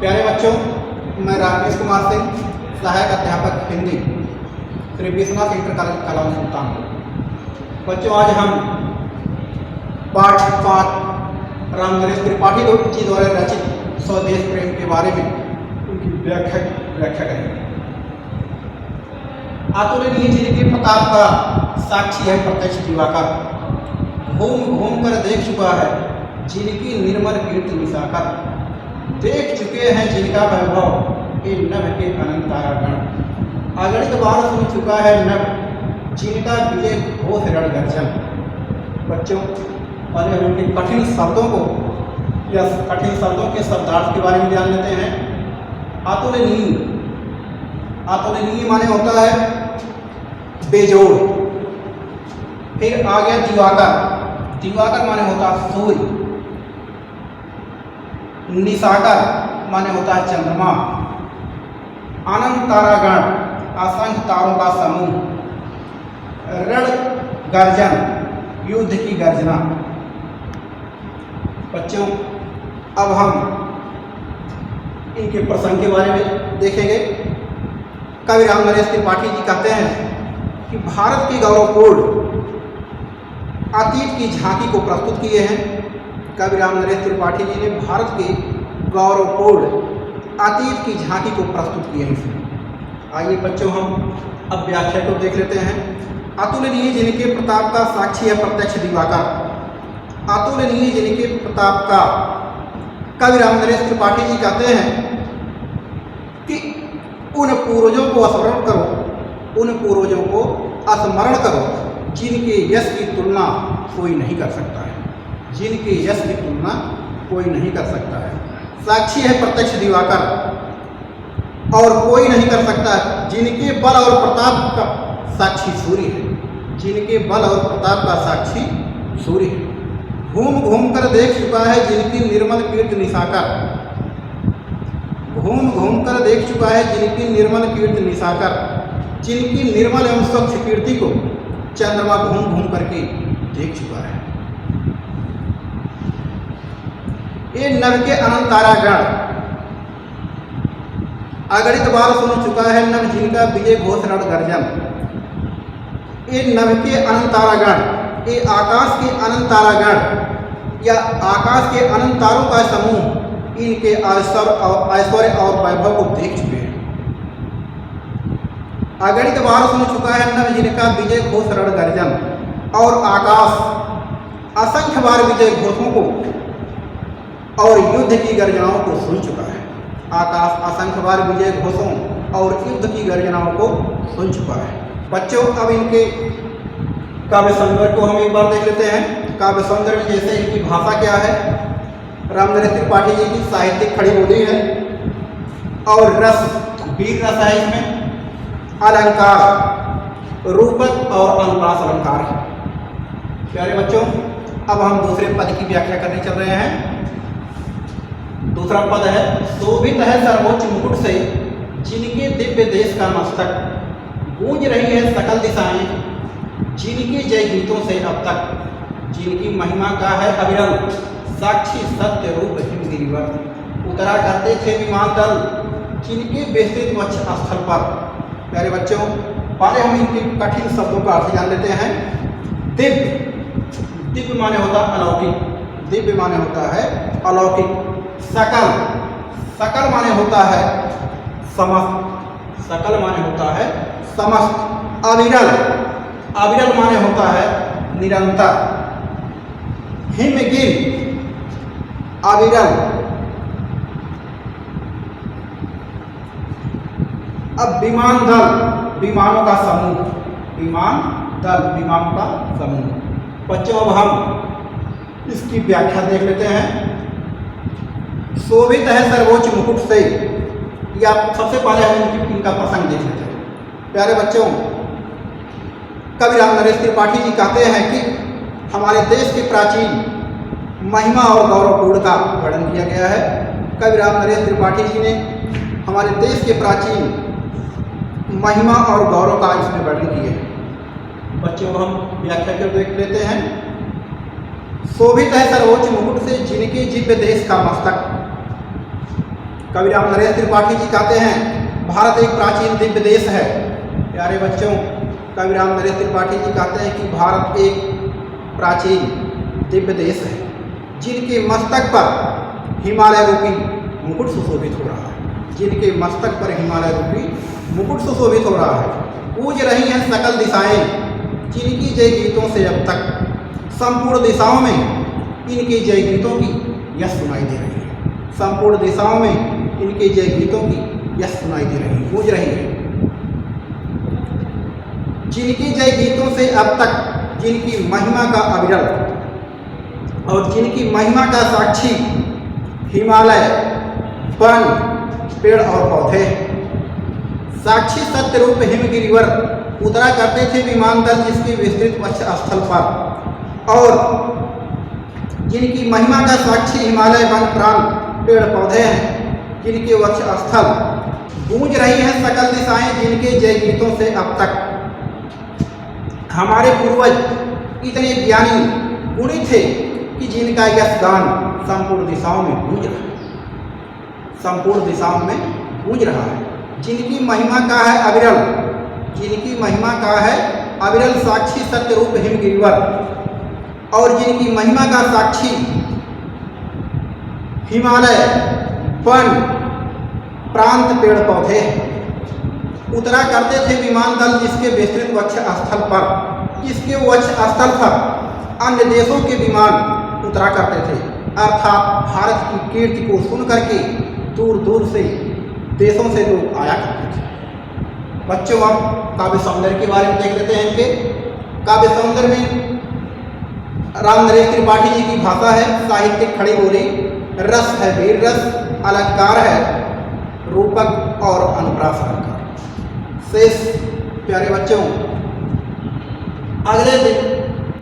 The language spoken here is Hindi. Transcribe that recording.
प्यारे बच्चों, मैं राकेश कुमार सिंह, सहायक अध्यापक हिंदी, श्री विश्वनाथ इंटर कॉलेज कलाम सुल्तानपुर। बच्चों, आज हम पाठ 5 रामनरेश त्रिपाठी जी द्वारा रचित स्वदेश प्रेम के बारे में उनकी व्याख्या करेंगे। अतुलनीय जिनके प्रताप का साक्षी है प्रत्यक्ष दिवाकर, घूम घूम कर देख चुका है जिनकी निर्मल कीर्ति निशाकर, देख चुके हैं जिनका वैभव ये नभ के अनंत तारागण, अगणित बार सुन चुका है नभ जिनका विजय घोष रण गर्जन। बच्चों, पहले हम उनके कठिन शब्दों को या कठिन शब्दों के शब्दार्थ के बारे में जान लेते हैं। अतुलनीय, अतुलनीय माने होता है बेजोड़। फिर आ गया दिवाकर, दिवाकर माने होता है सूर्य। निशाकर माने होता है चंद्रमा। अनंत तारागण, असंख्य तारों का समूह। रण गर्जन, युद्ध की गर्जना। बच्चों, अब हम इनके प्रसंग के बारे में देखेंगे। कवि रामनरेश त्रिपाठी जी कहते हैं कि भारत के गौरवपूर्ण अतीत की झांकी को प्रस्तुत किए हैं। कवि रामनरेश त्रिपाठी जी ने भारत के गौरवपूर्ण अतीत की झांकी को प्रस्तुत किए हैं इसमें। आइए बच्चों, हम अब व्याख्या को देख लेते हैं। अतुलनीय जिनके प्रताप का साक्षी है प्रत्यक्ष दिवाकर, अतुलनीय जिनके प्रताप का कवि रामनरेश त्रिपाठी जी कहते हैं कि उन पूर्वजों को स्मरण करो, उन पूर्वजों को स्मरण करो जिनके यश की तुलना कोई नहीं कर सकता है, जिनके यश की तुलना कोई नहीं कर सकता है। साक्षी है प्रत्यक्ष दिवाकर और कोई नहीं कर सकता है, जिनके बल और प्रताप का साक्षी सूर्य है, जिनके बल और प्रताप का साक्षी सूर्य है। घूम घूम कर देख चुका है जिनकी निर्मल कीर्ति निशाकर, घूम घूम कर देख चुका है जिनकी निर्मल कीर्ति निशाकर, जिनकी निर्मल एवं स्वच्छ कीर्ति को चंद्रमा घूम घूम करके देख चुका है। ये नभ के अनंत तारागण, अगणित बार सुन चुका है नभ जिनका विजय घोष रण गर्जन। ये नभ के अनंत तारागण, ये आकाश के अनंत तारागण या आकाश के अनंत तारों का समूह इनके ऐश्वर्य और वैभव को देख चुके हैं। अगणित बार सुन चुका है नभ जिनका विजय घोष रण गर्जन, और आकाश असंख्य बार विजय घोषों को और युद्ध की गर्जनाओं को सुन चुका है। आकाश असंख्य बार विजय घोषों और युद्ध की गर्जनाओं को सुन चुका है। बच्चों, अब इनके काव्य सौंदर्य को हम एक बार देख लेते हैं। काव्य सौंदर्य में जैसे इनकी भाषा क्या है, रामनरेश त्रिपाठी जी की साहित्यिक खड़ी बोली है और रस, वीर रस है इसमें। अलंकार, रूपक और अनुप्रास अलंकार है। प्यारे बच्चों, अब हम दूसरे पद की व्याख्या करने चल रहे हैं। दूसरा पद है, शोभित है सर्वोच्च मुकुट से जिनके दिव्य देश का मस्तक, गूंज रही है सकल दिशाएं जिनके जय गीतों से अब तक, जिनकी महिमा का है अविरल साक्षी सत्य रूप हिमगिरिवर, उतरा करते थे विमान दल जिनके विस्तृत वक्ष स्थल पर। प्यारे बच्चों, पहले हम इनके कठिन शब्दों का अर्थ जान लेते हैं। दिव्य, दिव्य माने होता है अलौकिक, दिव्य माने होता है अलौकिक। सकल, सकल माने होता है समस्त, सकल माने होता है समस्त। अविरल, अविरल माने होता है निरंतर। हिमगिर, अविरल। अब विमान दल, विमानों का समूह, विमान दल, विमानों का समूह। बच्चों, अब हम इसकी व्याख्या देख लेते हैं। शोभित है सर्वोच्च मुकुट से, या सबसे पहले हम इनका प्रसंग देख लेते हैं। प्यारे बच्चों, कवि रामनरेश त्रिपाठी जी कहते हैं कि हमारे देश के प्राचीन महिमा और गौरवपूर्ण का वर्णन किया गया है। कवि रामनरेश त्रिपाठी जी ने हमारे देश के प्राचीन महिमा और गौरव का इसमें वर्णन किया है। बच्चों, हम व्याख्या कर देख लेते हैं। शोभित है सर्वोच्च मुकुट से जिनके जिव्य देश का मस्तक, कवि राम नरेश त्रिपाठी जी कहते हैं भारत एक प्राचीन दिव्य देश है। प्यारे बच्चों, कवि राम नरेश त्रिपाठी जी कहते हैं कि भारत एक प्राचीन दिव्य देश है जिनके मस्तक पर हिमालय रूपी मुकुट सुशोभित हो रहा है, जिनके मस्तक पर हिमालय रूपी मुकुट सुशोभित हो रहा है। गूंज रही हैं सकल दिशाएं जिनकी जय गीतों से अब तक, संपूर्ण दिशाओं में इनके जय गीतों की यश सुनाई दे रही है। संपूर्ण दिशाओं में इनके जय गीतों की यश सुनाई दे रही है, गूंज रही है। जिनके जय गीतों से अब तक, जिनकी महिमा का अविरल और जिनकी महिमा का साक्षी हिमालय, वन, पेड़ और पौधे, साक्षी सत्य रूप हिमगिरिवर उतरा करते थे विमानतल जिसके विस्तृत वक्ष स्थल पर, और जिनकी महिमा का साक्षी हिमालय, वन, प्राण, पेड़ पौधे हैं, जिनके वक्ष स्थल गूंज रही हैं सकल दिशाएं जिनके जय गीतों से अब तक। हमारे पूर्वज इतने ज्ञानी गुणी थे कि जिनका यश गान संपूर्ण दिशाओं में गूंज रहा है, संपूर्ण दिशाओं में गूंज रहा है। जिनकी महिमा का है अविरल, जिनकी महिमा का है अविरल साक्षी सत्य रूप हिमगिरिवर, और जिनकी महिमा का साक्षी हिमालय, वन, प्रांत, पेड़ पौधे उतरा करते थे विमानतल जिसके विस्तृत वक्ष स्थल पर, जिसके वक्ष स्थल पर अन्य देशों के विमान उतरा करते थे। अर्थात भारत की कीर्ति को सुन करके दूर दूर से देशों से लोग आया करते थे। बच्चों, अब काव्य सौंदर्य के बारे में देख लेते हैं। इनके काव्य सौंदर्य में राम नरेश त्रिपाठी जी की भाषा है साहित्यिक खड़ी बोली, रस है वीर रस, अलंकार है रूपक और अनुप्रास अलंकार। शेष प्यारे बच्चों, अगले दिन